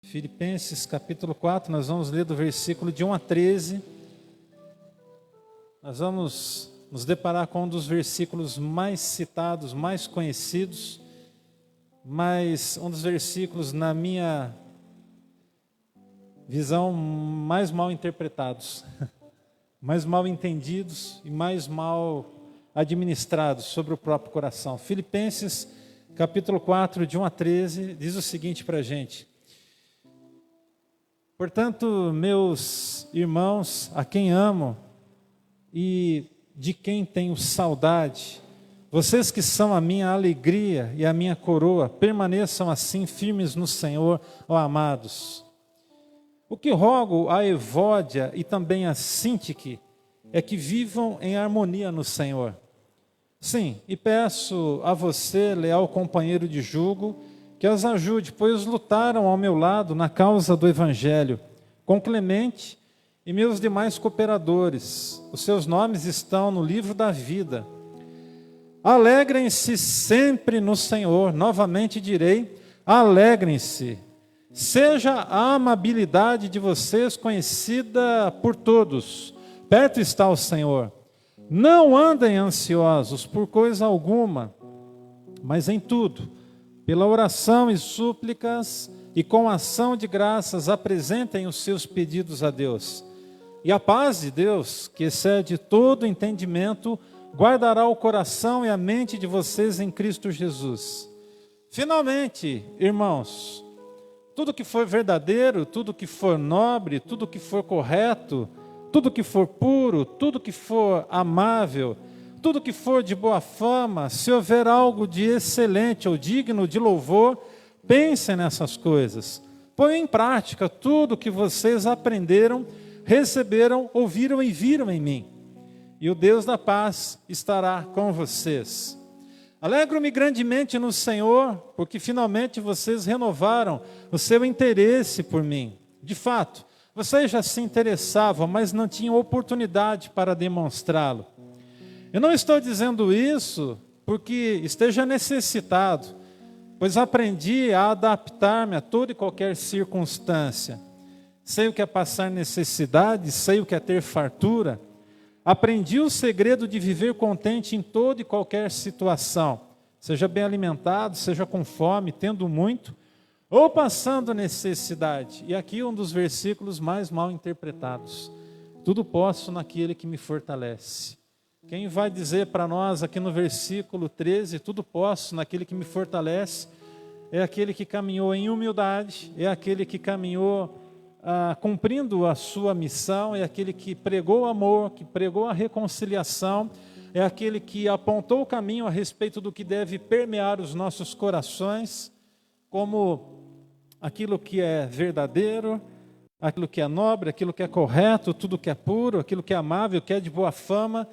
Filipenses capítulo 4, nós vamos ler do versículo de 1 a 13. Nós vamos nos deparar com um dos versículos mais citados, mais conhecidos, mas um dos versículos, na minha visão, mais mal interpretados, mais mal entendidos e mais mal administrados sobre o próprio coração. Filipenses capítulo 4, de 1 a 13, diz o seguinte para a gente: portanto, meus irmãos, a quem amo e de quem tenho saudade, vocês que são a minha alegria e a minha coroa, permaneçam assim firmes no Senhor, ó amados. O que rogo a Evódia e também a Sintique é que vivam em harmonia no Senhor. Sim, e peço a você, leal companheiro de jugo, que as ajude, pois lutaram ao meu lado na causa do Evangelho, com Clemente e meus demais cooperadores. Os seus nomes estão no livro da vida. Alegrem-se sempre no Senhor. Novamente direi, alegrem-se. Seja a amabilidade de vocês conhecida por todos. Perto está o Senhor. Não andem ansiosos por coisa alguma, mas em tudo, pela oração e súplicas e com ação de graças, apresentem os seus pedidos a Deus. E a paz de Deus, que excede todo entendimento, guardará o coração e a mente de vocês em Cristo Jesus. Finalmente, irmãos, tudo que for verdadeiro, tudo que for nobre, tudo que for correto, tudo que for puro, tudo que for amável, tudo que for de boa fama, se houver algo de excelente ou digno de louvor, pensem nessas coisas. Ponham em prática tudo que vocês aprenderam, receberam, ouviram e viram em mim. E o Deus da paz estará com vocês. Alegro-me grandemente no Senhor, porque finalmente vocês renovaram o seu interesse por mim. De fato, vocês já se interessavam, mas não tinham oportunidade para demonstrá-lo. Eu não estou dizendo isso porque esteja necessitado, pois aprendi a adaptar-me a toda e qualquer circunstância. Sei o que é passar necessidade, sei o que é ter fartura. Aprendi o segredo de viver contente em toda e qualquer situação, seja bem alimentado, seja com fome, tendo muito, ou passando necessidade. E aqui um dos versículos mais mal interpretados. Tudo posso naquele que me fortalece. Quem vai dizer para nós aqui no versículo 13, tudo posso naquele que me fortalece, é aquele que caminhou em humildade, é aquele que caminhou cumprindo a sua missão, é aquele que pregou o amor, que pregou a reconciliação, é aquele que apontou o caminho a respeito do que deve permear os nossos corações, como aquilo que é verdadeiro, aquilo que é nobre, aquilo que é correto, tudo que é puro, aquilo que é amável, que é de boa fama,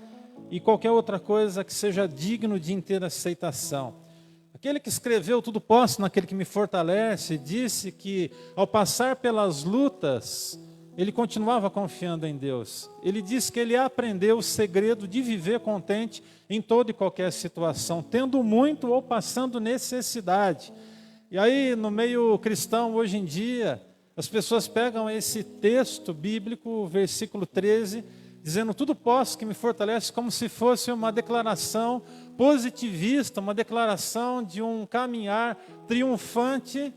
e qualquer outra coisa que seja digno de inteira aceitação. Aquele que escreveu tudo posso naquele que me fortalece, disse que ao passar pelas lutas, ele continuava confiando em Deus. Ele disse que ele aprendeu o segredo de viver contente em toda e qualquer situação, tendo muito ou passando necessidade. E aí, no meio cristão, hoje em dia, as pessoas pegam esse texto bíblico, versículo 13, dizendo tudo posso que me fortalece, como se fosse uma declaração positivista, uma declaração de um caminhar triunfante,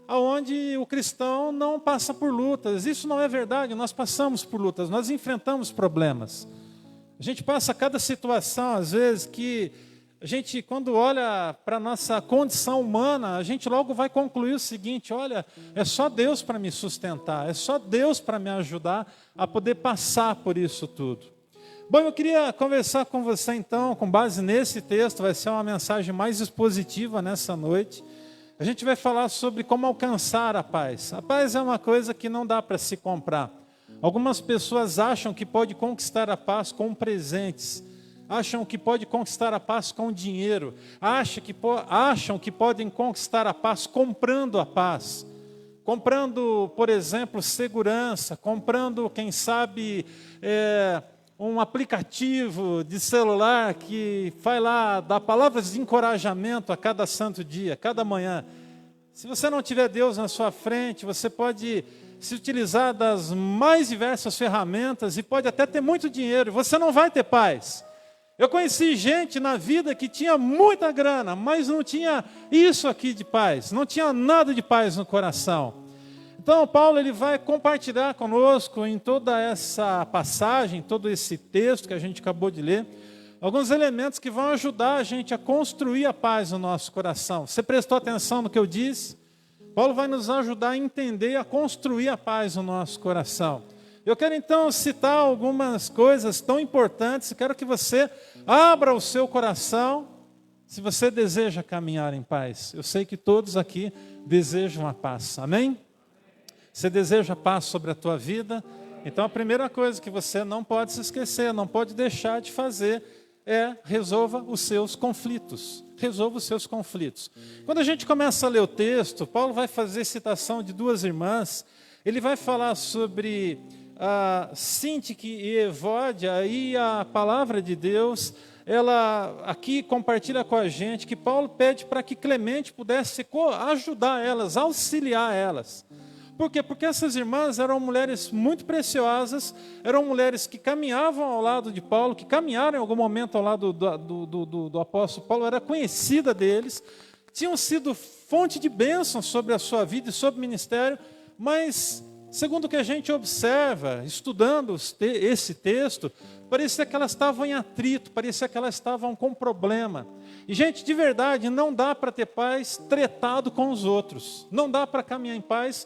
aonde o cristão não passa por lutas. Isso não é verdade, nós passamos por lutas, nós enfrentamos problemas. A gente passa cada situação, às vezes, que a gente, quando olha para a nossa condição humana, a gente logo vai concluir o seguinte: olha, é só Deus para me sustentar, é só Deus para me ajudar a poder passar por isso tudo. Bom, eu queria conversar com você então, com base nesse texto, vai ser uma mensagem mais expositiva nessa noite. A gente vai falar sobre como alcançar a paz. A paz é uma coisa que não dá para se comprar. Algumas pessoas acham que pode conquistar a paz com presentes, acham que pode conquistar a paz com dinheiro, acham que podem conquistar a paz comprando a paz. Comprando, por exemplo, segurança, comprando, quem sabe, um aplicativo de celular que vai lá dar palavras de encorajamento a cada santo dia, cada manhã. Se você não tiver Deus na sua frente, você pode se utilizar das mais diversas ferramentas e pode até ter muito dinheiro, você não vai ter paz. Eu conheci gente na vida que tinha muita grana, mas não tinha isso aqui de paz, não tinha nada de paz no coração. Então, Paulo ele vai compartilhar conosco em toda essa passagem, todo esse texto que a gente acabou de ler, alguns elementos que vão ajudar a gente a construir a paz no nosso coração. Você prestou atenção no que eu disse? Paulo vai nos ajudar a entender e a construir a paz no nosso coração. Eu quero então citar algumas coisas tão importantes, quero que você abra o seu coração, se você deseja caminhar em paz. Eu sei que todos aqui desejam a paz, amém? Você deseja paz sobre a tua vida? Então a primeira coisa que você não pode se esquecer, não pode deixar de fazer é resolva os seus conflitos. Resolva os seus conflitos. Quando a gente começa a ler o texto, Paulo vai fazer citação de duas irmãs, ele vai falar sobre Sintique e Evódia, e a palavra de Deus, ela aqui compartilha com a gente que Paulo pede para que Clemente pudesse ajudar elas, auxiliar elas. Por quê? Porque essas irmãs eram mulheres muito preciosas, eram mulheres que caminhavam ao lado de Paulo, que caminharam em algum momento ao lado do apóstolo Paulo, era conhecida deles, tinham sido fonte de bênção sobre a sua vida e sobre o ministério, mas, segundo o que a gente observa, estudando esse texto, parecia que elas estavam em atrito, parecia que elas estavam com problema. E, gente, de verdade, não dá para ter paz tretado com os outros, não dá para caminhar em paz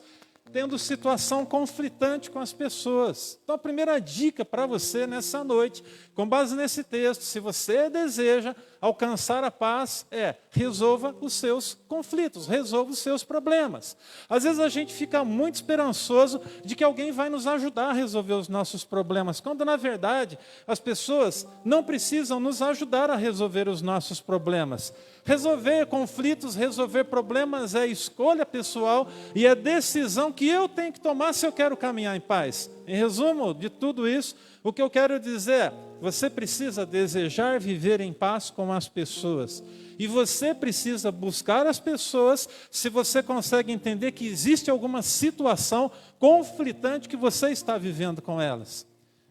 tendo situação conflitante com as pessoas. Então a primeira dica para você nessa noite, com base nesse texto, se você deseja alcançar a paz, resolva os seus conflitos, resolva os seus problemas. Às vezes a gente fica muito esperançoso de que alguém vai nos ajudar a resolver os nossos problemas, quando na verdade as pessoas não precisam nos ajudar a resolver os nossos problemas. Resolver conflitos, resolver problemas é escolha pessoal e é decisão que eu tenho que tomar se eu quero caminhar em paz. Em resumo de tudo isso, o que eu quero dizer é, você precisa desejar viver em paz com as pessoas. E você precisa buscar as pessoas se você consegue entender que existe alguma situação conflitante que você está vivendo com elas.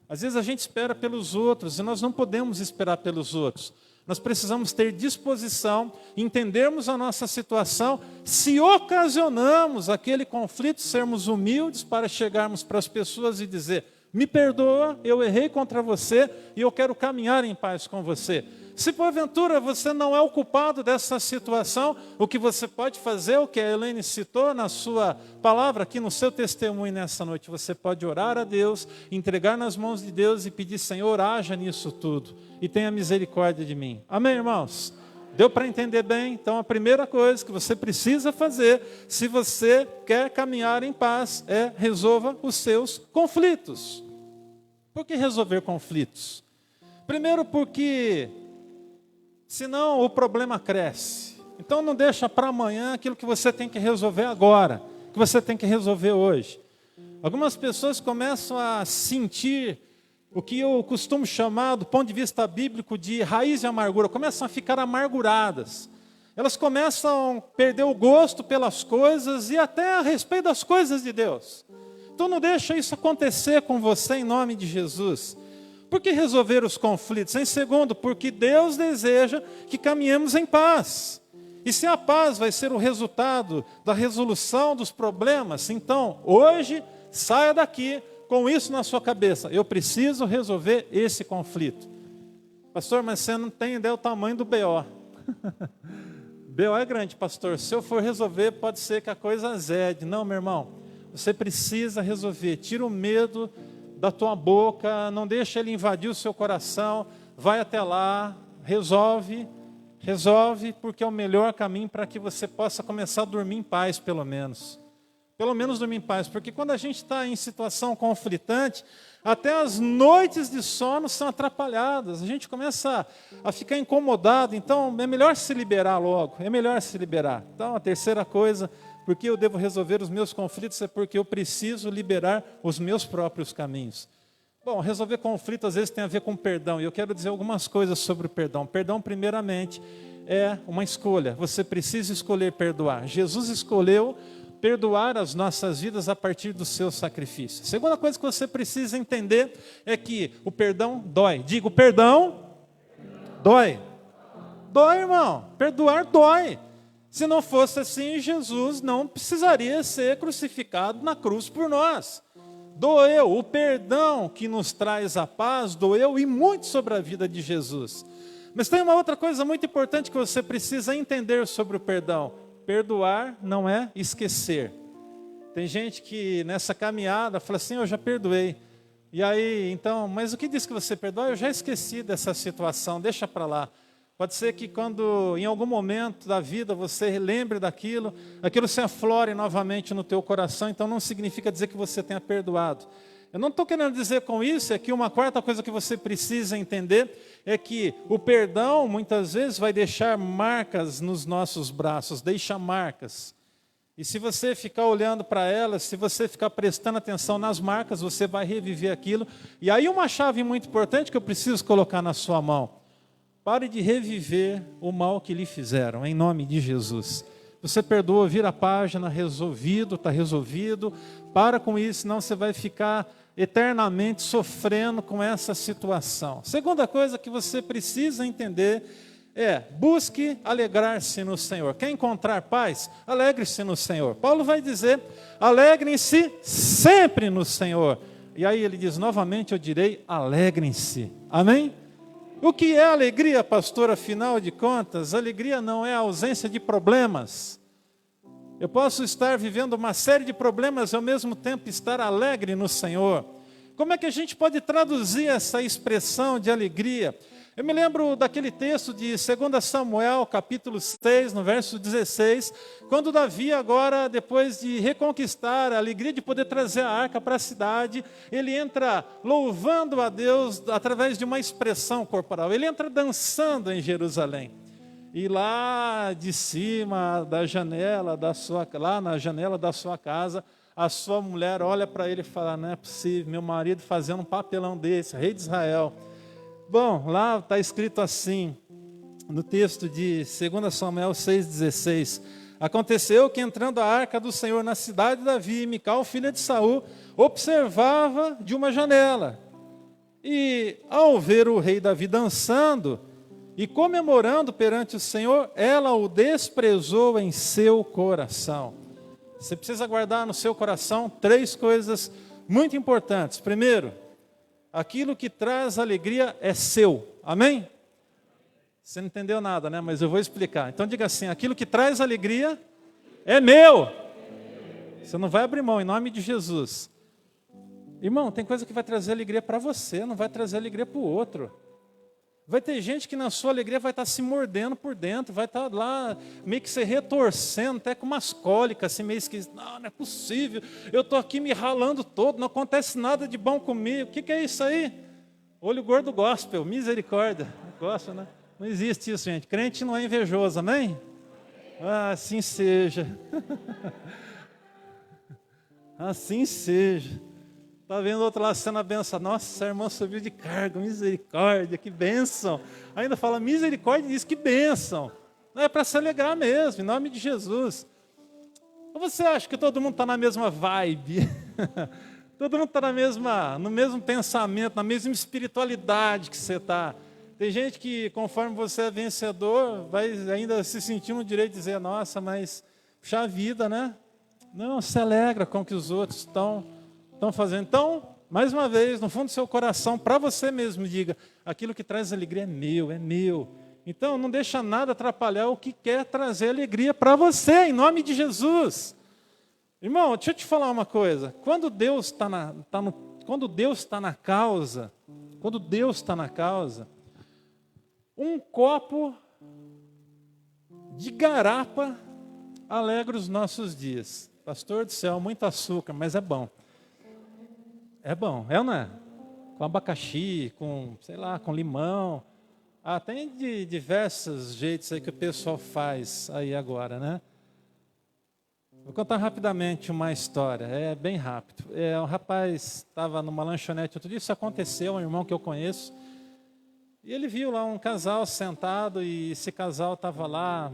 Às vezes a gente espera pelos outros e nós não podemos esperar pelos outros. Nós precisamos ter disposição, entendermos a nossa situação, se ocasionamos aquele conflito, sermos humildes para chegarmos para as pessoas e dizer, me perdoa, eu errei contra você e eu quero caminhar em paz com você. Se porventura você não é o culpado dessa situação, o que você pode fazer, o que a Helene citou na sua palavra, aqui no seu testemunho nessa noite, você pode orar a Deus, entregar nas mãos de Deus e pedir, Senhor, haja nisso tudo e tenha misericórdia de mim. Amém, irmãos? Deu para entender bem? Então a primeira coisa que você precisa fazer, se você quer caminhar em paz, é resolva os seus conflitos. Por que resolver conflitos? Primeiro porque senão o problema cresce. Então não deixa para amanhã aquilo que você tem que resolver agora, que você tem que resolver hoje. Algumas pessoas começam a sentir o que eu costumo chamar, do ponto de vista bíblico, de raiz de amargura. Começam a ficar amarguradas. Elas começam a perder o gosto pelas coisas e até a respeito das coisas de Deus. Então não deixa isso acontecer com você em nome de Jesus. Por que resolver os conflitos? Em segundo, porque Deus deseja que caminhemos em paz. E se a paz vai ser o resultado da resolução dos problemas, então hoje saia daqui com isso na sua cabeça. Eu preciso resolver esse conflito. Pastor, mas você não tem ideia do tamanho do BO. BO é grande, pastor. Se eu for resolver, pode ser que a coisa azede. Não, meu irmão. Você precisa resolver. Tira o medo da tua boca, não deixa ele invadir o seu coração, vai até lá, resolve, porque é o melhor caminho para que você possa começar a dormir em paz, pelo menos dormir em paz, porque quando a gente está em situação conflitante, até as noites de sono são atrapalhadas, a gente começa a ficar incomodado, então é melhor se liberar logo, Então a terceira coisa, porque eu devo resolver os meus conflitos, é porque eu preciso liberar os meus próprios caminhos. Bom, resolver conflito às vezes tem a ver com perdão, e eu quero dizer algumas coisas sobre o perdão. Perdão, primeiramente, é uma escolha. Você precisa escolher perdoar. Jesus escolheu perdoar as nossas vidas a partir do seu sacrifício. A segunda coisa que você precisa entender é que o perdão dói. Diga, o perdão dói. Dói, irmão. Perdoar dói. Se não fosse assim, Jesus não precisaria ser crucificado na cruz por nós. Doeu. O perdão que nos traz a paz doeu e muito sobre a vida de Jesus. Mas tem uma outra coisa muito importante que você precisa entender sobre o perdão. Perdoar não é esquecer. Tem gente que nessa caminhada fala assim, eu já perdoei. E aí, então, mas o que diz que você perdoa? Eu já esqueci dessa situação, deixa para lá. Pode ser que quando, em algum momento da vida, você lembre daquilo, aquilo se aflore novamente no teu coração, então não significa dizer que você tenha perdoado. Eu não estou querendo dizer com isso, é que uma quarta coisa que você precisa entender é que o perdão, muitas vezes, vai deixar marcas nos nossos braços, deixa marcas. E se você ficar olhando para elas, se você ficar prestando atenção nas marcas, você vai reviver aquilo. E aí uma chave muito importante que eu preciso colocar na sua mão. Pare de reviver o mal que lhe fizeram, em nome de Jesus. Você perdoa, vira a página, resolvido, está resolvido. Para com isso, senão você vai ficar eternamente sofrendo com essa situação. Segunda coisa que você precisa entender é, busque alegrar-se no Senhor. Quer encontrar paz? Alegre-se no Senhor. Paulo vai dizer, alegrem-se sempre no Senhor. E aí ele diz, novamente eu direi, alegrem-se. Amém? O que é alegria, pastor, afinal de contas? Alegria não é a ausência de problemas. Eu posso estar vivendo uma série de problemas e ao mesmo tempo estar alegre no Senhor. Como é que a gente pode traduzir essa expressão de alegria? Eu me lembro daquele texto de 2 Samuel, capítulo 6, no verso 16, quando Davi agora, depois de reconquistar a alegria de poder trazer a arca para a cidade, ele entra louvando a Deus através de uma expressão corporal. Ele entra dançando em Jerusalém. E lá de cima da janela lá na janela da sua casa, a sua mulher olha para ele e fala, não é possível, meu marido fazendo um papelão desse, rei de Israel. Bom, lá está escrito assim, no texto de 2 Samuel 6,16. Aconteceu que entrando a arca do Senhor na cidade de Davi, Mical, filha de Saul, observava de uma janela. E ao ver o rei Davi dançando e comemorando perante o Senhor, ela o desprezou em seu coração. Você precisa guardar no seu coração 3 coisas muito importantes. Primeiro, aquilo que traz alegria é seu. Amém? Você não entendeu nada, né? Mas eu vou explicar. Então diga assim, aquilo que traz alegria é meu. Você não vai abrir mão, em nome de Jesus. Irmão, tem coisa que vai trazer alegria para você, não vai trazer alegria para o outro. Vai ter gente que na sua alegria vai estar se mordendo por dentro, vai estar lá meio que se retorcendo, até com umas cólicas, assim meio esquisito. Não é possível, eu estou aqui me ralando todo, não acontece nada de bom comigo. O que é isso aí? Olho gordo gospel, misericórdia. Gosta, né? Não existe isso, gente. Crente não é invejoso, amém? Ah, assim seja. Assim seja. Está vendo outro lá sendo abençoado. Nossa, essa irmã subiu de cargo, misericórdia, que bênção. Ainda fala misericórdia e diz que bênção. Não é para se alegrar mesmo, em nome de Jesus. Ou você acha que todo mundo está na mesma vibe? Todo mundo está no mesmo pensamento, na mesma espiritualidade que você está. Tem gente que, conforme você é vencedor, vai ainda se sentir no direito de dizer, nossa, mas puxa vida, né? Não, se alegra com o que os outros estão fazendo. Então, mais uma vez, no fundo do seu coração, para você mesmo, diga, aquilo que traz alegria é meu, é meu. Então, não deixa nada atrapalhar o que quer trazer alegria para você, em nome de Jesus. Irmão, deixa eu te falar uma coisa. Quando Deus está na causa, um copo de garapa alegra os nossos dias. Pastor do céu, muito açúcar, mas é bom. É bom, é ou não é? Com abacaxi, com, sei lá, com limão. Ah, tem de diversos jeitos aí que o pessoal faz aí agora, né? Vou contar rapidamente uma história, é bem rápido. Um rapaz estava numa lanchonete outro dia, isso aconteceu, um irmão que eu conheço, e ele viu lá um casal sentado, e esse casal estava lá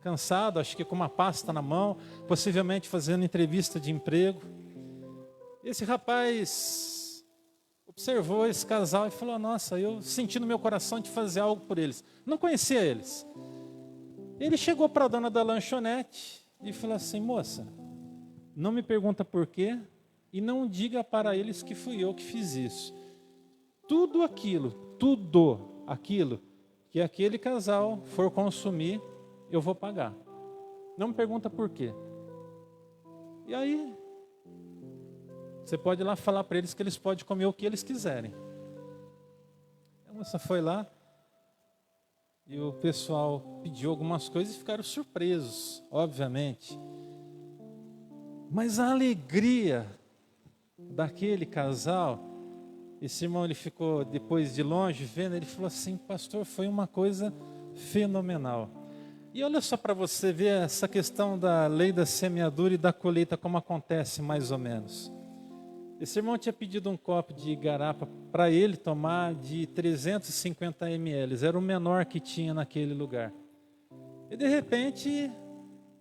cansado, acho que com uma pasta na mão, possivelmente fazendo entrevista de emprego. Esse rapaz observou esse casal e falou: nossa, eu senti no meu coração de fazer algo por eles. Não conhecia eles. Ele chegou para a dona da lanchonete e falou assim: moça, não me pergunta por quê e não diga para eles que fui eu que fiz isso. Tudo aquilo que aquele casal for consumir, eu vou pagar. Não me pergunta por quê. E aí, você pode ir lá falar para eles que eles podem comer o que eles quiserem. A moça foi lá e o pessoal pediu algumas coisas e ficaram surpresos, obviamente. Mas a alegria daquele casal, esse irmão, ele ficou depois de longe vendo, ele falou assim: pastor, foi uma coisa fenomenal. E olha só para você ver essa questão da lei da semeadura e da colheita, como acontece mais ou menos. Esse irmão tinha pedido um copo de garapa para ele tomar de 350 ml, era o menor que tinha naquele lugar. E de repente,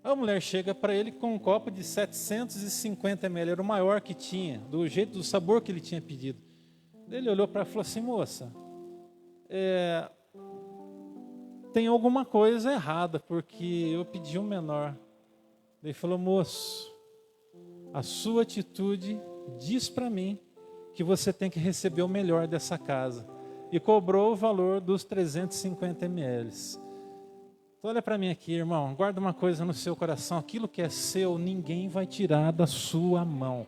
a mulher chega para ele com um copo de 750 ml, era o maior que tinha, do jeito, do sabor que ele tinha pedido. Ele olhou para ela e falou assim: moça, tem alguma coisa errada, porque eu pedi um menor. Ele falou: moço, a sua atitude diz para mim que você tem que receber o melhor dessa casa. E cobrou o valor dos 350 ml. Então olha para mim aqui, irmão, guarda uma coisa no seu coração: aquilo que é seu, ninguém vai tirar da sua mão.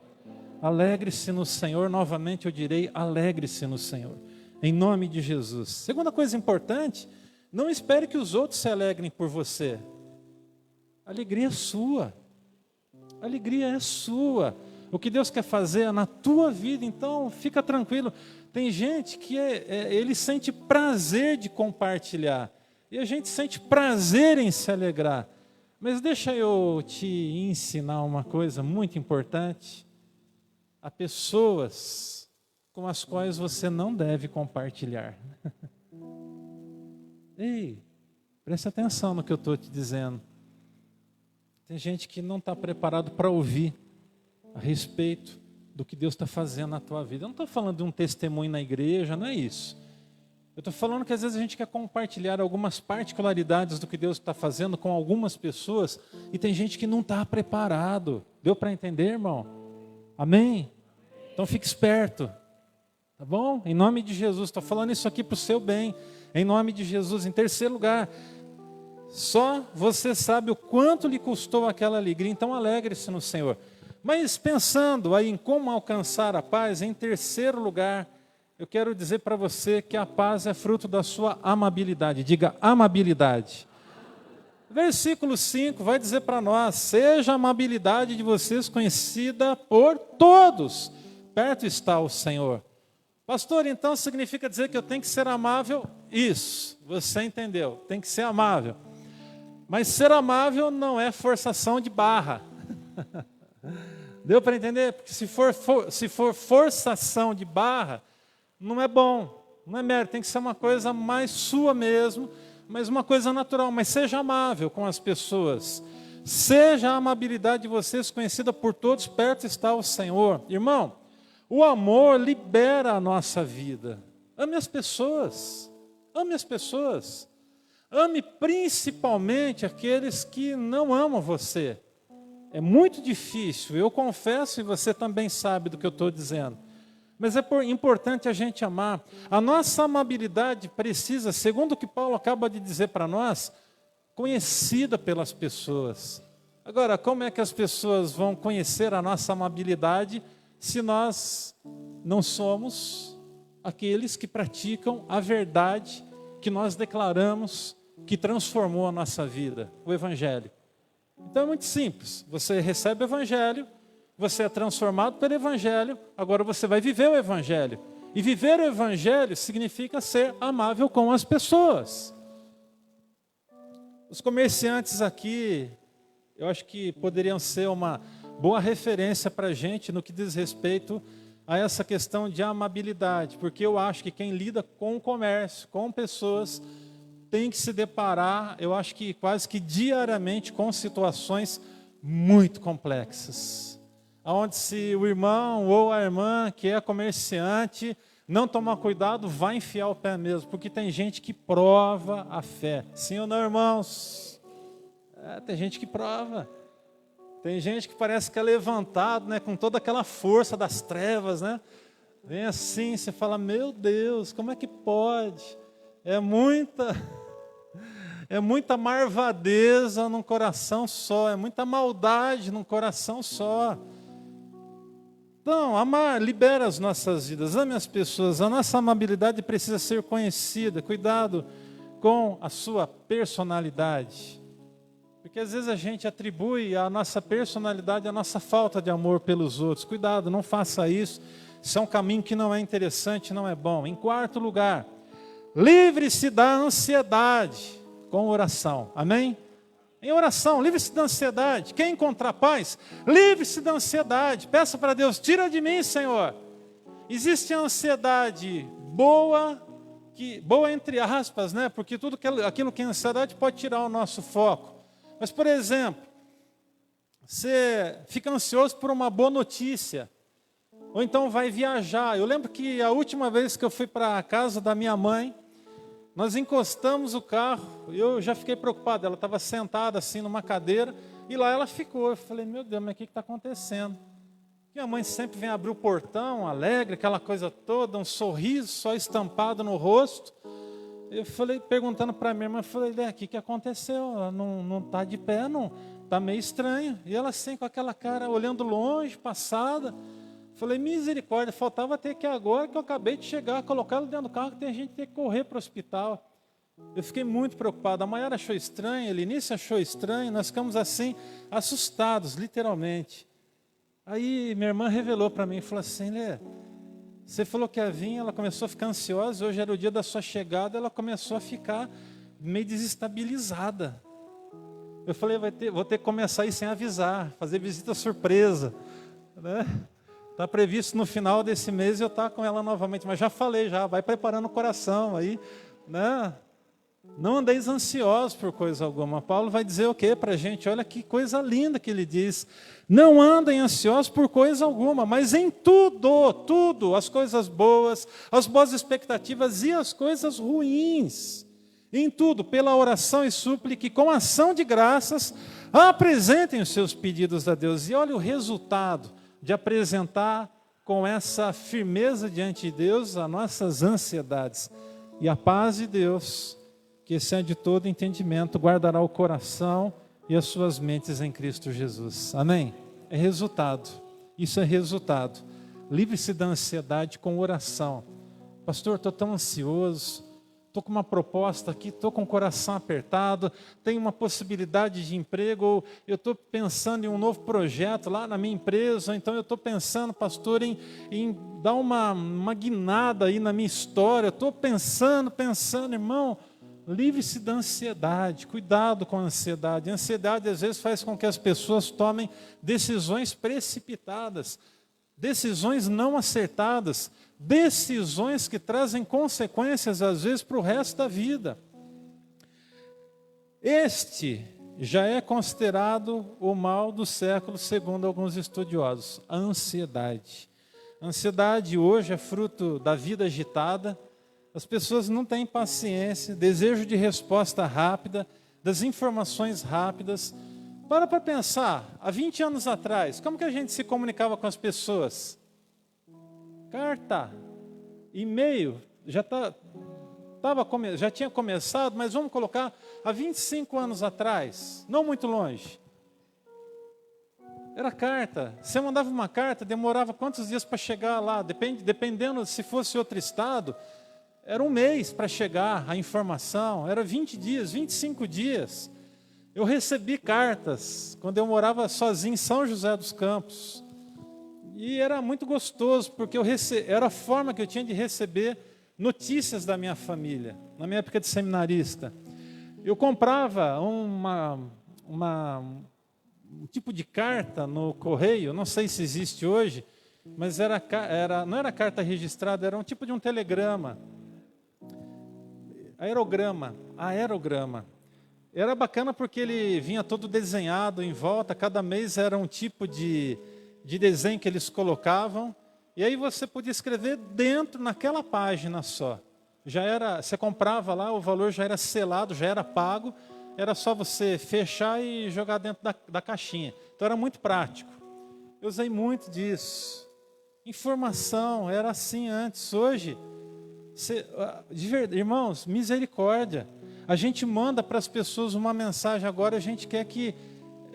Alegre-se no Senhor, novamente eu direi, alegre-se no Senhor, em nome de Jesus. Segunda coisa importante, não espere que os outros se alegrem por você. A alegria é sua. A alegria é sua. O que Deus quer fazer é na tua vida, então fica tranquilo. Tem gente que ele sente prazer de compartilhar. E a gente sente prazer em se alegrar. Mas deixa eu te ensinar uma coisa muito importante. Há pessoas com as quais você não deve compartilhar. Ei, presta atenção no que eu estou te dizendo. Tem gente que não está preparado para ouvir a respeito do que Deus está fazendo na tua vida. Eu não estou falando de um testemunho na igreja, não é isso. Eu estou falando que às vezes a gente quer compartilhar algumas particularidades do que Deus está fazendo com algumas pessoas e tem gente que não está preparado. Deu para entender, irmão? Amém? Então fique esperto, tá bom? Em nome de Jesus, estou falando isso aqui para o seu bem. Em nome de Jesus. Em terceiro lugar, só você sabe o quanto lhe custou aquela alegria, então alegre-se no Senhor. Mas pensando aí em como alcançar a paz, em terceiro lugar, eu quero dizer para você que a paz é fruto da sua amabilidade. Diga, amabilidade. Versículo 5 vai dizer para nós: seja a amabilidade de vocês conhecida por todos. Perto está o Senhor. Pastor, então significa dizer que eu tenho que ser amável? Isso, você entendeu, tem que ser amável. Mas ser amável não é forçação de barra. Deu para entender? Porque se for forçação de barra, não é bom, não é mérito, tem que ser uma coisa mais sua mesmo, mas uma coisa natural. Mas seja amável com as pessoas. Seja a amabilidade de vocês conhecida por todos, perto está o Senhor. Irmão, o amor libera a nossa vida. Ame as pessoas. Ame as pessoas. Ame principalmente aqueles que não amam você. É muito difícil, eu confesso, e você também sabe do que eu estou dizendo. Mas é importante a gente amar. A nossa amabilidade precisa, segundo o que Paulo acaba de dizer para nós, conhecida pelas pessoas. Agora, como é que as pessoas vão conhecer a nossa amabilidade se nós não somos aqueles que praticam a verdade que nós declaramos que transformou a nossa vida, o Evangelho? Então é muito simples, você recebe o Evangelho, você é transformado pelo Evangelho, agora você vai viver o Evangelho. E viver o Evangelho significa ser amável com as pessoas. Os comerciantes aqui eu acho que poderiam ser uma boa referência para a gente no que diz respeito a essa questão de amabilidade, porque eu acho que quem lida com o comércio, com pessoas, tem que se deparar, eu acho que quase que diariamente, com situações muito complexas, onde se o irmão ou a irmã que é comerciante não tomar cuidado, vai enfiar o pé mesmo, porque tem gente que prova a fé. Sim ou não, irmãos? Tem gente que prova. Tem gente que parece que é levantado, né, com toda aquela força das trevas, né? Vem assim, você fala, meu Deus, como é que pode? É muita marvadeza num coração só, é muita maldade num coração só. Então, amar libera as nossas vidas, ame as pessoas, a nossa amabilidade precisa ser conhecida, cuidado com a sua personalidade. Porque às vezes a gente atribui a nossa personalidade a nossa falta de amor pelos outros. Cuidado, não faça isso, isso é um caminho que não é interessante, não é bom. Em quarto lugar, livre-se da ansiedade com oração, amém? Em oração, livre-se da ansiedade. Quer encontrar paz? Livre-se da ansiedade. Peça para Deus, tira de mim, Senhor. Existe a ansiedade boa entre aspas, né? Porque tudo aquilo que é ansiedade pode tirar o nosso foco. Mas, por exemplo, você fica ansioso por uma boa notícia. Ou então vai viajar. Eu lembro que a última vez que eu fui para a casa da minha mãe, nós encostamos o carro, eu já fiquei preocupado, ela estava sentada assim numa cadeira, e lá ela ficou. Eu falei, meu Deus, mas o que está acontecendo? Minha mãe sempre vem abrir o portão, alegre, aquela coisa toda, um sorriso só estampado no rosto. Eu falei, perguntando para minha irmã, eu falei, o que aconteceu? Ela não está de pé, não, está meio estranho. E ela assim, com aquela cara, olhando longe, passada. Falei, misericórdia, faltava ter que agora que eu acabei de chegar, colocar ela dentro do carro, que tem gente que tem que correr para o hospital. Eu fiquei muito preocupado, a Maiara achou estranho, a Lenice achou estranho, nós ficamos assim, assustados, literalmente. Aí minha irmã revelou para mim, falou assim, Lê, você falou que ia vir, ela começou a ficar ansiosa, hoje era o dia da sua chegada, ela começou a ficar meio desestabilizada. Eu falei, vou ter que começar a ir sem avisar, fazer visita surpresa, né? Está previsto no final desse mês eu estar com ela novamente, mas já falei, vai preparando o coração aí, né? Não andeis ansiosos por coisa alguma. Paulo vai dizer o que para a gente? Olha que coisa linda que ele diz. Não andem ansiosos por coisa alguma, mas em tudo, as coisas boas, as boas expectativas e as coisas ruins. Em tudo, pela oração e súplica, com ação de graças, apresentem os seus pedidos a Deus. E olha o resultado de apresentar com essa firmeza diante de Deus as nossas ansiedades. E a paz de Deus, que excede todo entendimento, guardará o coração e as suas mentes em Cristo Jesus. Amém? É resultado. Isso é resultado. Livre-se da ansiedade com oração. Pastor, estou tão ansioso. Estou com uma proposta aqui, estou com o coração apertado, tenho uma possibilidade de emprego, ou eu estou pensando em um novo projeto lá na minha empresa, ou então eu estou pensando, pastor, em dar uma guinada aí na minha história, estou pensando, irmão, livre-se da ansiedade, cuidado com a ansiedade. A ansiedade às vezes faz com que as pessoas tomem decisões precipitadas, decisões não acertadas, decisões que trazem consequências às vezes para o resto da vida. Este já é considerado o mal do século, segundo alguns estudiosos, a ansiedade. A ansiedade hoje é fruto da vida agitada, as pessoas não têm paciência, desejo de resposta rápida, das informações rápidas. Para pensar, há 20 anos atrás, como que a gente se comunicava com as pessoas? Carta, e-mail, já tinha começado, mas vamos colocar há 25 anos atrás, não muito longe. Era carta, você mandava uma carta, demorava quantos dias para chegar lá, dependendo se fosse outro estado, era um mês para chegar a informação, era 20 dias, 25 dias. Eu recebi cartas quando eu morava sozinho em São José dos Campos. E era muito gostoso, porque era a forma que eu tinha de receber notícias da minha família, na minha época de seminarista. Eu comprava um tipo de carta no correio, não sei se existe hoje, mas não era carta registrada, era um tipo de um telegrama. Aerograma. Era bacana porque ele vinha todo desenhado em volta, cada mês era um tipo de desenho que eles colocavam, e aí você podia escrever dentro, naquela página só. Você comprava lá, o valor já era selado, já era pago, era só você fechar e jogar dentro da caixinha. Então era muito prático. Eu usei muito disso. Informação, era assim antes. Hoje, irmãos, misericórdia. A gente manda para as pessoas uma mensagem agora, a gente quer que...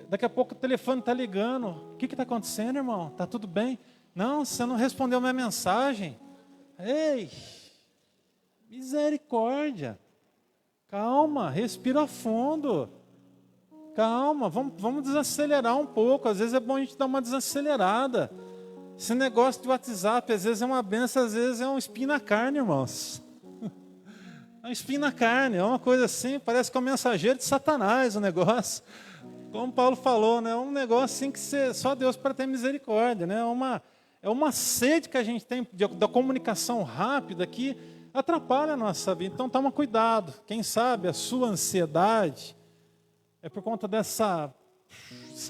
Daqui a pouco o telefone está ligando. O que está acontecendo, irmão? Está tudo bem? Não, você não respondeu minha mensagem. Ei, misericórdia. Calma, respira fundo. Calma, vamos desacelerar um pouco. Às vezes é bom a gente dar uma desacelerada. Esse negócio de WhatsApp, às vezes é uma benção, às vezes é um espinho na carne, irmãos. É um espinho na carne, é uma coisa assim, parece que é um mensageiro de Satanás o negócio. Como Paulo falou, né? É um negócio assim que só Deus para ter misericórdia, né? É uma sede que a gente tem da comunicação rápida que atrapalha a nossa vida. Então toma cuidado. Quem sabe a sua ansiedade é por conta dessa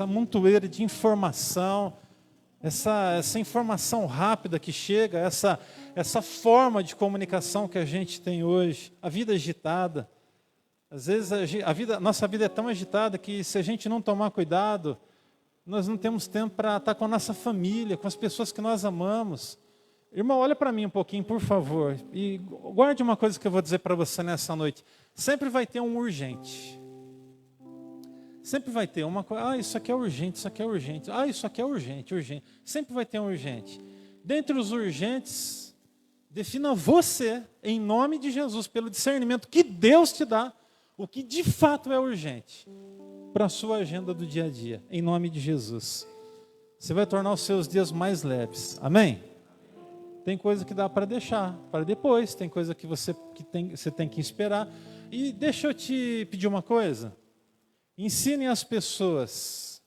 montoeira de informação, essa informação rápida que chega, essa forma de comunicação que a gente tem hoje, a vida agitada. Às vezes nossa vida é tão agitada que se a gente não tomar cuidado, nós não temos tempo para estar com a nossa família, com as pessoas que nós amamos. Irmão, olha para mim um pouquinho, por favor, e guarde uma coisa que eu vou dizer para você nessa noite. Sempre vai ter um urgente. Sempre vai ter uma coisa, isso aqui é urgente, isso aqui é urgente. Isso aqui é urgente. Sempre vai ter um urgente. Dentre os urgentes, defina você, em nome de Jesus, pelo discernimento que Deus te dá, o que de fato é urgente para a sua agenda do dia a dia, em nome de Jesus. Você vai tornar os seus dias mais leves. Amém? Tem coisa que dá para deixar, para depois. Tem coisa que você tem que esperar. E deixa eu te pedir uma coisa. Ensine as pessoas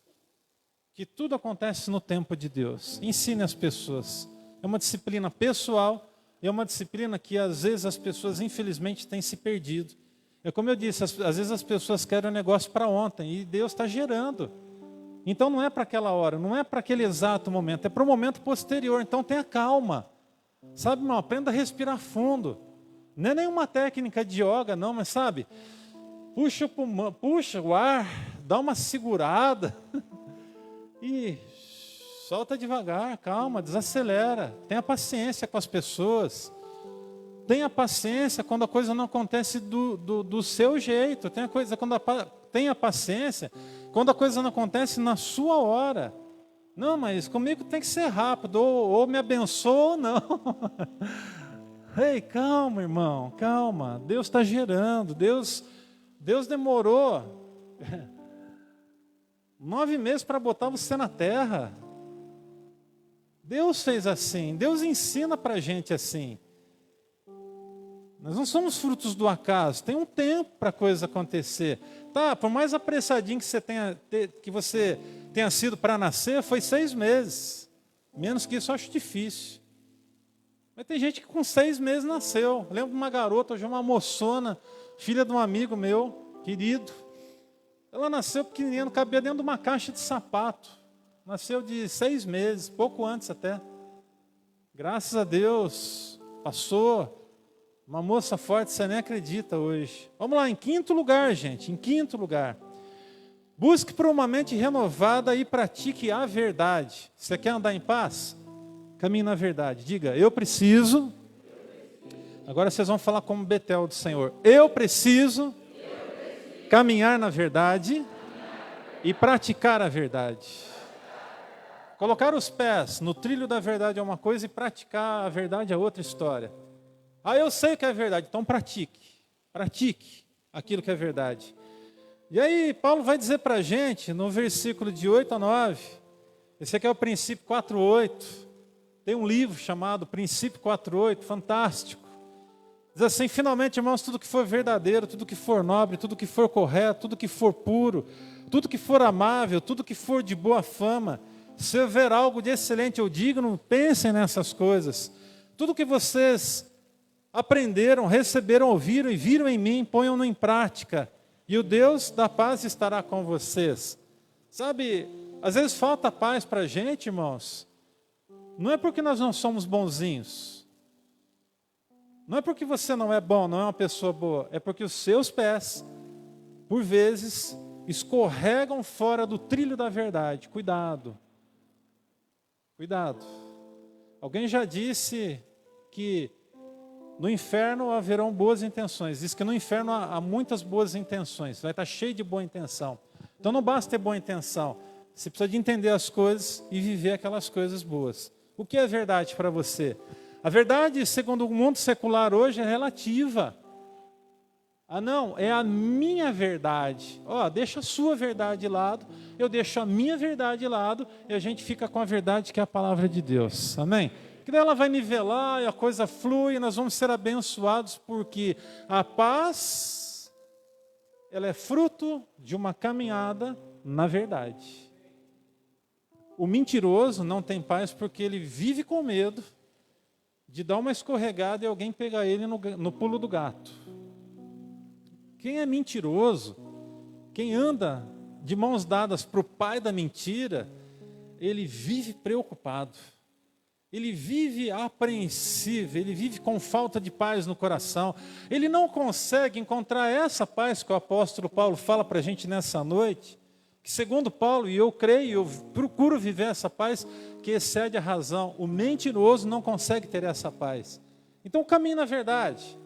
que tudo acontece no tempo de Deus. Ensine as pessoas. É uma disciplina pessoal, é uma disciplina que às vezes as pessoas infelizmente têm se perdido. É como eu disse, às vezes as pessoas querem um negócio para ontem e Deus está gerando. Então não é para aquela hora, não é para aquele exato momento, é para o momento posterior. Então tenha calma. Sabe, irmão, aprenda a respirar fundo. Não é nenhuma técnica de yoga, não, mas sabe... Puxa o ar, dá uma segurada e solta devagar, calma, desacelera. Tenha paciência com as pessoas. Tenha paciência quando a coisa não acontece do seu jeito. Tenha paciência quando a coisa não acontece na sua hora. Não, mas comigo tem que ser rápido, ou me abençoa ou não. Ei, calma, irmão, calma. Deus está gerando, Deus demorou 9 meses para botar você na terra. Deus fez assim. Deus ensina para a gente assim. Nós não somos frutos do acaso. Tem um tempo para a coisa acontecer. Tá, por mais apressadinho que você tenha sido para nascer, foi 6 meses. Menos que isso eu acho difícil. Mas tem gente que com 6 meses nasceu. Eu lembro de uma garota, hoje uma moçona, filha de um amigo meu, querido. Ela nasceu pequenininha, cabia dentro de uma caixa de sapato. Nasceu de 6 meses, pouco antes até. Graças a Deus, passou. Uma moça forte, você nem acredita hoje. Vamos lá, em 5º lugar, gente, em 5º lugar. Busque por uma mente renovada e pratique a verdade. Você quer andar em paz? Caminhe na verdade. Diga, eu preciso. Agora vocês vão falar como Betel do Senhor. Eu preciso caminhar na verdade e praticar a verdade. Colocar os pés no trilho da verdade é uma coisa e praticar a verdade é outra história. Eu sei que é verdade, então pratique aquilo que é verdade. E aí Paulo vai dizer para a gente, no versículo de 8 a 9, esse aqui é o princípio 4:8, tem um livro chamado Princípio 4:8, fantástico. Diz assim, finalmente, irmãos, tudo que for verdadeiro, tudo que for nobre, tudo que for correto, tudo que for puro, tudo que for amável, tudo que for de boa fama, se houver algo de excelente ou digno, pensem nessas coisas. Tudo que vocês aprenderam, receberam, ouviram e viram em mim, ponham-no em prática, e o Deus da paz estará com vocês. Sabe, às vezes falta paz para a gente, irmãos, não é porque nós não somos bonzinhos, não é porque você não é bom, não é uma pessoa boa, é porque os seus pés, por vezes, escorregam fora do trilho da verdade. Cuidado, cuidado. Alguém já disse que no inferno haverão boas intenções. Diz que no inferno há muitas boas intenções, vai estar cheio de boa intenção. Então não basta ter boa intenção, você precisa de entender as coisas e viver aquelas coisas boas. O que é verdade para você? A verdade, segundo o mundo secular hoje, é relativa. Ah não, é a minha verdade. Deixa a sua verdade de lado, eu deixo a minha verdade de lado, e a gente fica com a verdade que é a palavra de Deus. Amém? Que daí ela vai nivelar e a coisa flui, e nós vamos ser abençoados, porque a paz, ela é fruto de uma caminhada na verdade. O mentiroso não tem paz porque ele vive com medo de dar uma escorregada e alguém pegar ele no pulo do gato. Quem é mentiroso, quem anda de mãos dadas para o pai da mentira, ele vive preocupado, ele vive apreensivo, ele vive com falta de paz no coração, ele não consegue encontrar essa paz que o apóstolo Paulo fala para a gente nessa noite, que segundo Paulo, e eu creio, eu procuro viver essa paz que excede a razão. O mentiroso não consegue ter essa paz. Então caminhe na verdade.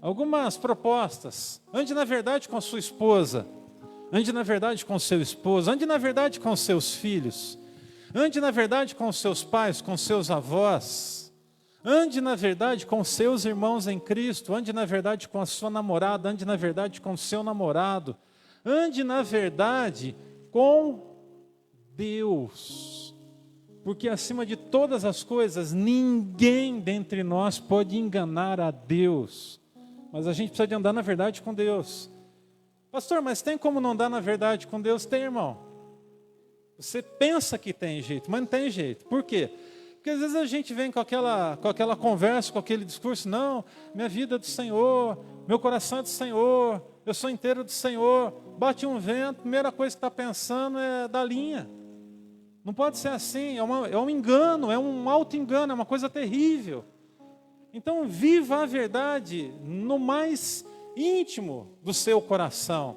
Algumas propostas. Ande na verdade com sua esposa. Ande na verdade com seu esposo. Ande na verdade com seus filhos. Ande na verdade com seus pais, com seus avós. Ande na verdade com seus irmãos em Cristo. Ande na verdade com a sua namorada. Ande na verdade com o seu namorado. Ande na verdade com Deus. Porque acima de todas as coisas, ninguém dentre nós pode enganar a Deus. Mas a gente precisa de andar na verdade com Deus. Pastor, mas tem como não andar na verdade com Deus? Tem, irmão. Você pensa que tem jeito, mas não tem jeito. Por quê? Porque às vezes a gente vem com aquela conversa, com aquele discurso, não, minha vida é do Senhor, meu coração é do Senhor, eu sou inteiro do Senhor. Bate um vento, a primeira coisa que está pensando é da linha. Não pode ser assim, é um engano, é um auto-engano, é uma coisa terrível. Então viva a verdade no mais íntimo do seu coração.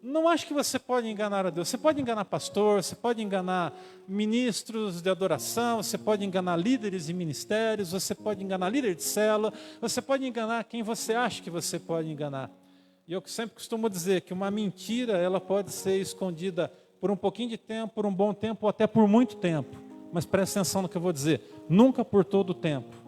Não acho que você pode enganar a Deus. Você pode enganar pastor, você pode enganar ministros de adoração, você pode enganar líderes de ministérios, você pode enganar líder de célula, você pode enganar quem você acha que você pode enganar. E eu sempre costumo dizer que uma mentira, ela pode ser escondida por um pouquinho de tempo, por um bom tempo, ou até por muito tempo. Mas preste atenção no que eu vou dizer, nunca por todo o tempo.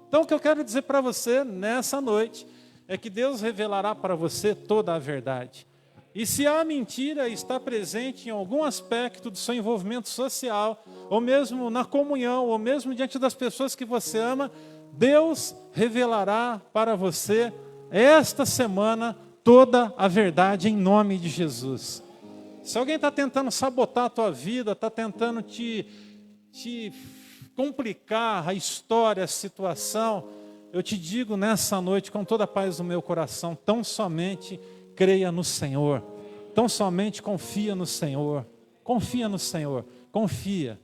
Então o que eu quero dizer para você nessa noite, é que Deus revelará para você toda a verdade. E se a mentira está presente em algum aspecto do seu envolvimento social, ou mesmo na comunhão, ou mesmo diante das pessoas que você ama, Deus revelará para você esta semana toda a verdade em nome de Jesus. Se alguém está tentando sabotar a tua vida, está tentando te complicar a história, a situação, eu te digo nessa noite com toda a paz do meu coração, tão somente creia no Senhor, tão somente confia no Senhor, confia no Senhor, confia.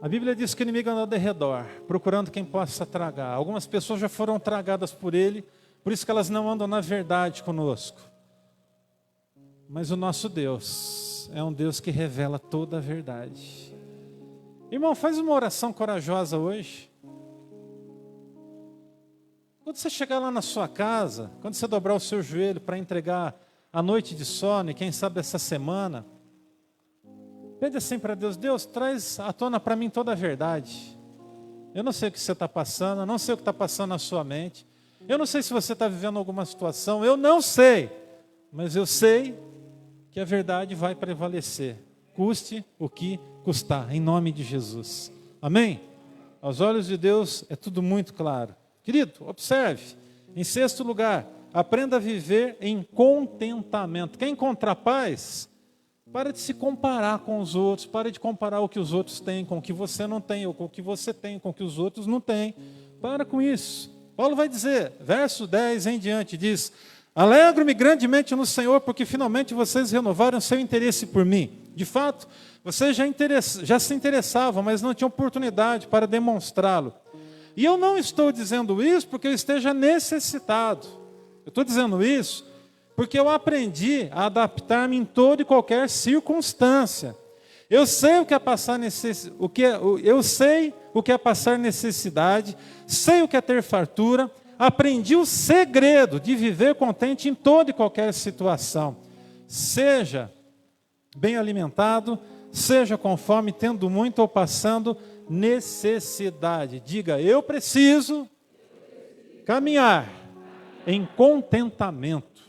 A Bíblia diz que o inimigo anda ao redor, procurando quem possa tragar. Algumas pessoas já foram tragadas por ele, por isso que elas não andam na verdade conosco. Mas o nosso Deus é um Deus que revela toda a verdade. Irmão, faz uma oração corajosa hoje. Quando você chegar lá na sua casa, quando você dobrar o seu joelho para entregar a noite de sono, e quem sabe essa semana, pede assim para Deus, Deus, traz à tona para mim toda a verdade. Eu não sei o que você está passando, eu não sei o que está passando na sua mente, eu não sei se você está vivendo alguma situação, eu não sei, mas eu sei que a verdade vai prevalecer, custe o que custar, em nome de Jesus. Amém? Aos olhos de Deus é tudo muito claro. Querido, observe. Em sexto lugar, aprenda a viver em contentamento. Quer encontrar paz? Para de se comparar com os outros, para de comparar o que os outros têm com o que você não tem, ou com o que você tem com o que os outros não têm. Para com isso. Paulo vai dizer, verso 10 em diante, diz: alegro-me grandemente no Senhor, porque finalmente vocês renovaram seu interesse por mim. De fato, vocês já se interessavam, mas não tinham oportunidade para demonstrá-lo. E eu não estou dizendo isso porque eu esteja necessitado. Eu estou dizendo isso porque eu aprendi a adaptar-me em toda e qualquer circunstância. Eu sei o que é passar eu sei o que é passar necessidade, sei o que é ter fartura, aprendi o segredo de viver contente em toda e qualquer situação. Seja bem alimentado, seja com fome, tendo muito ou passando necessidade. Diga, eu preciso caminhar em contentamento.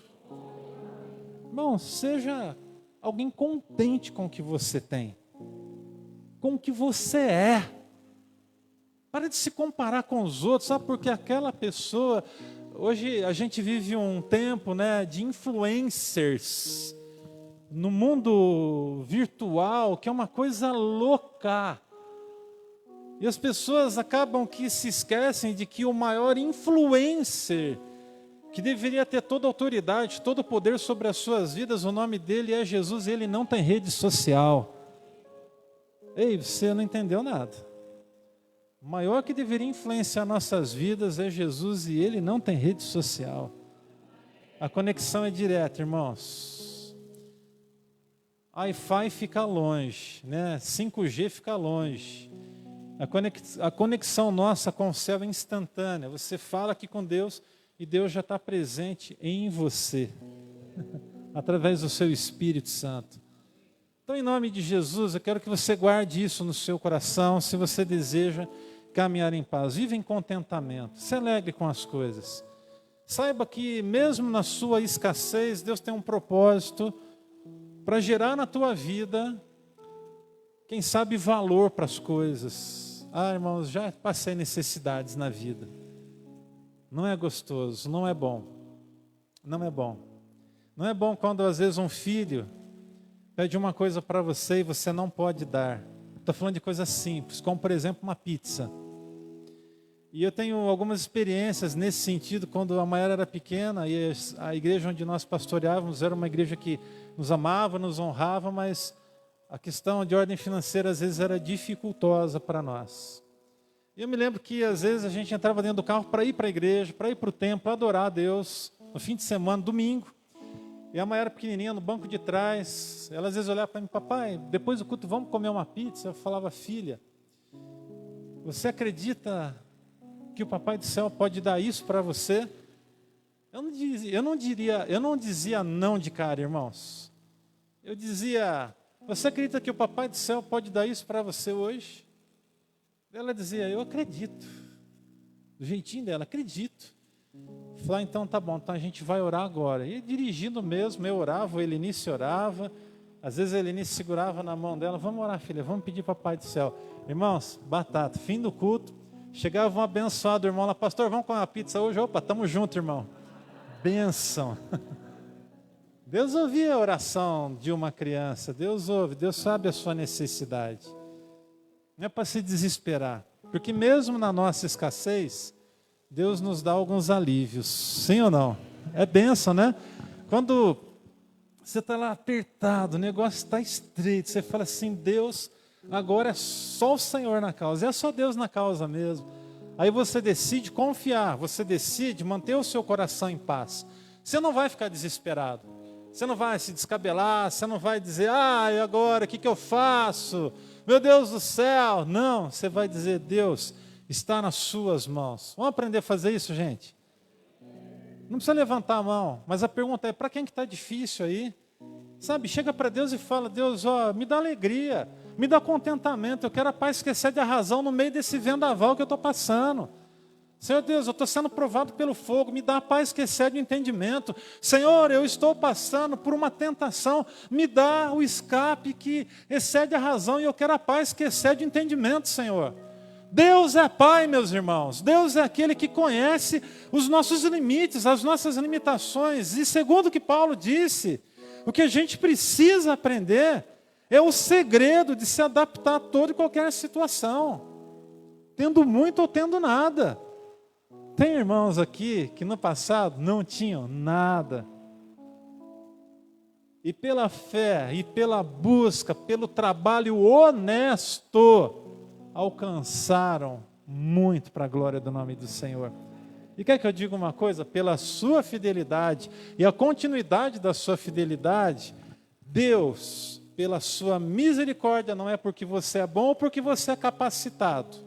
Irmão, seja alguém contente com o que você tem, com o que você é. Para de se comparar com os outros, sabe? Porque aquela pessoa, hoje a gente vive um tempo, né, de influencers no mundo virtual, que é uma coisa louca. E as pessoas acabam que se esquecem de que o maior influencer, que deveria ter toda a autoridade, todo o poder sobre as suas vidas, o nome dele é Jesus, e ele não tem rede social. Ei, você não entendeu nada. O maior que deveria influenciar nossas vidas é Jesus, e ele não tem rede social. A conexão é direta, irmãos. Wi-Fi fica longe, né? 5G fica longe. A conexão nossa com o céu é instantânea. Você fala aqui com Deus e Deus já está presente em você, através do seu Espírito Santo. Então, em nome de Jesus, eu quero que você guarde isso no seu coração, se você deseja caminhar em paz. Viva em contentamento, se alegre com as coisas. Saiba que mesmo na sua escassez, Deus tem um propósito para gerar na tua vida, quem sabe, valor para as coisas. Ah, irmãos, já passei necessidades na vida. Não é gostoso, não é bom. Não é bom. Não é bom quando às vezes um filho pede uma coisa para você e você não pode dar. Estou falando de coisas simples, como por exemplo uma pizza. E eu tenho algumas experiências nesse sentido, quando a Maiara era pequena e a igreja onde nós pastoreávamos era uma igreja que nos amava, nos honrava, mas a questão de ordem financeira às vezes era dificultosa para nós. E eu me lembro que às vezes a gente entrava dentro do carro para ir para a igreja, para ir para o templo, para adorar a Deus, no fim de semana, domingo. E a Maiara pequenininha no banco de trás, ela às vezes olhava para mim: papai, depois do culto vamos comer uma pizza? Eu falava: filha, você acredita que o Papai do Céu pode dar isso para você? Eu não dizia não de cara, irmãos. Eu dizia: você acredita que o Papai do Céu pode dar isso para você hoje? Ela dizia: eu acredito. Do jeitinho dela, acredito. Falei: então tá bom, então a gente vai orar agora. E dirigindo mesmo, eu orava, o Helenice orava. Às vezes a Helenice segurava na mão dela: vamos orar, filha, vamos pedir Papai do Céu. Irmãos, batata, fim do culto, chegava um abençoado irmão lá: pastor, vamos comer uma pizza hoje? Opa, tamo junto, irmão. Bênção. Deus ouvia a oração de uma criança, Deus ouve, Deus sabe a sua necessidade. Não é para se desesperar, porque mesmo na nossa escassez, Deus nos dá alguns alívios, sim ou não? É bênção, né? Quando você está lá apertado, o negócio está estreito, você fala assim: Deus, agora é só o Senhor na causa, é só Deus na causa mesmo. Aí você decide confiar, você decide manter o seu coração em paz. Você não vai ficar desesperado. Você não vai se descabelar, você não vai dizer: ah, e agora, o que eu faço? Meu Deus do céu! Não, você vai dizer: Deus está nas suas mãos. Vamos aprender a fazer isso, gente? Não precisa levantar a mão, mas a pergunta é: para quem que está difícil aí? Sabe, chega para Deus e fala: Deus, ó, me dá alegria, me dá contentamento, eu quero a paz que excede a razão no meio desse vendaval que eu estou passando. Senhor Deus, eu estou sendo provado pelo fogo, me dá a paz que excede o entendimento. Senhor, eu estou passando por uma tentação, me dá o escape que excede a razão, e eu quero a paz que excede o entendimento, Senhor. Deus é Pai, meus irmãos. Deus é aquele que conhece os nossos limites, as nossas limitações. E segundo o que Paulo disse, o que a gente precisa aprender é o segredo de se adaptar a toda e qualquer situação, tendo muito ou tendo nada. Tem irmãos aqui que no passado não tinham nada. E pela fé, e pela busca, pelo trabalho honesto, alcançaram muito para a glória do nome do Senhor. E quer que eu diga uma coisa? Pela sua fidelidade e a continuidade da sua fidelidade, Deus, pela sua misericórdia, não é porque você é bom ou porque você é capacitado.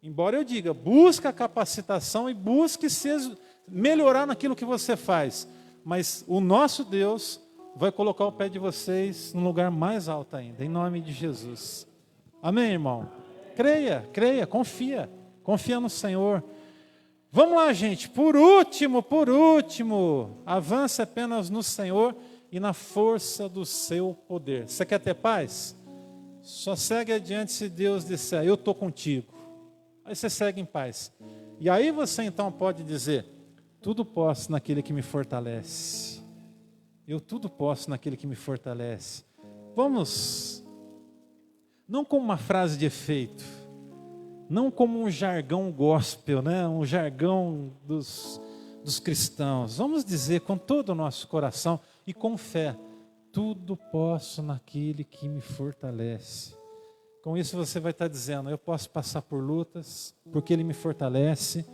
Embora eu diga, busque a capacitação e busque melhorar naquilo que você faz. Mas o nosso Deus vai colocar o pé de vocês num lugar mais alto ainda, em nome de Jesus. Amém, irmão? Creia, confia no Senhor. Vamos lá, gente, por último, avance apenas no Senhor e na força do seu poder. Você quer ter paz? Só segue adiante se Deus disser, eu estou contigo. Aí você segue em paz. E aí você então pode dizer, tudo posso naquele que me fortalece. Eu tudo posso naquele que me fortalece. Vamos, não como uma frase de efeito, não como um jargão gospel, né? Um jargão dos cristãos. Vamos dizer com todo o nosso coração e com fé, tudo posso naquele que me fortalece. Com isso você vai estar dizendo, eu posso passar por lutas, porque Ele me fortalece.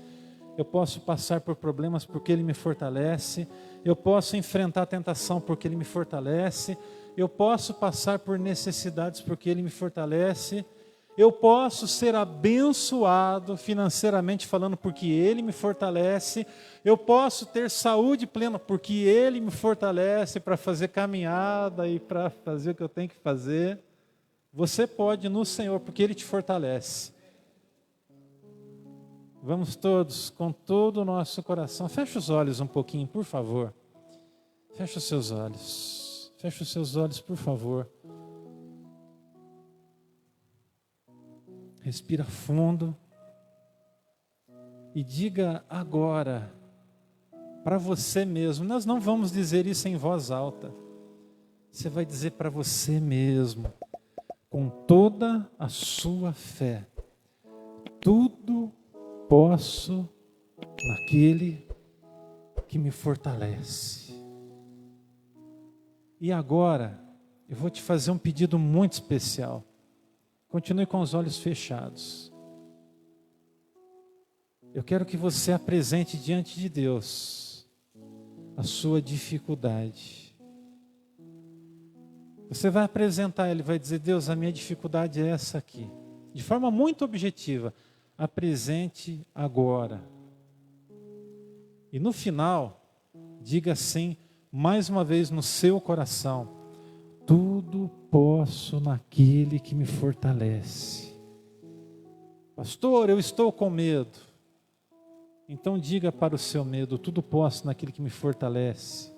Eu posso passar por problemas, porque Ele me fortalece. Eu posso enfrentar a tentação, porque Ele me fortalece. Eu posso passar por necessidades, porque Ele me fortalece. Eu posso ser abençoado financeiramente falando, porque Ele me fortalece. Eu posso ter saúde plena, porque Ele me fortalece para fazer caminhada e para fazer o que eu tenho que fazer. Você pode no Senhor, porque Ele te fortalece. Vamos todos, com todo o nosso coração. Feche os olhos um pouquinho, por favor. Feche os seus olhos. Feche os seus olhos, por favor. Respira fundo. E diga agora, para você mesmo. Nós não vamos dizer isso em voz alta. Você vai dizer para você mesmo, com toda a sua fé. Tudo posso naquele que me fortalece. E agora, eu vou te fazer um pedido muito especial. Continue com os olhos fechados. Eu quero que você apresente diante de Deus a sua dificuldade. Você vai apresentar, Ele vai dizer, Deus, a minha dificuldade é essa aqui. De forma muito objetiva. Apresente agora. E no final, diga assim, mais uma vez no seu coração, tudo posso naquele que me fortalece. Pastor, eu estou com medo. Então diga para o seu medo, tudo posso naquele que me fortalece.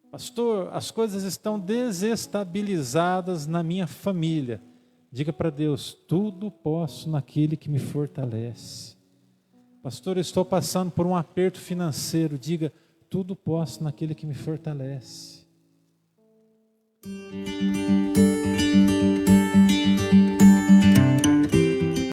Pastor, as coisas estão desestabilizadas na minha família. Diga para Deus, tudo posso naquele que me fortalece. Pastor, eu estou passando por um aperto financeiro. Diga, tudo posso naquele que me fortalece.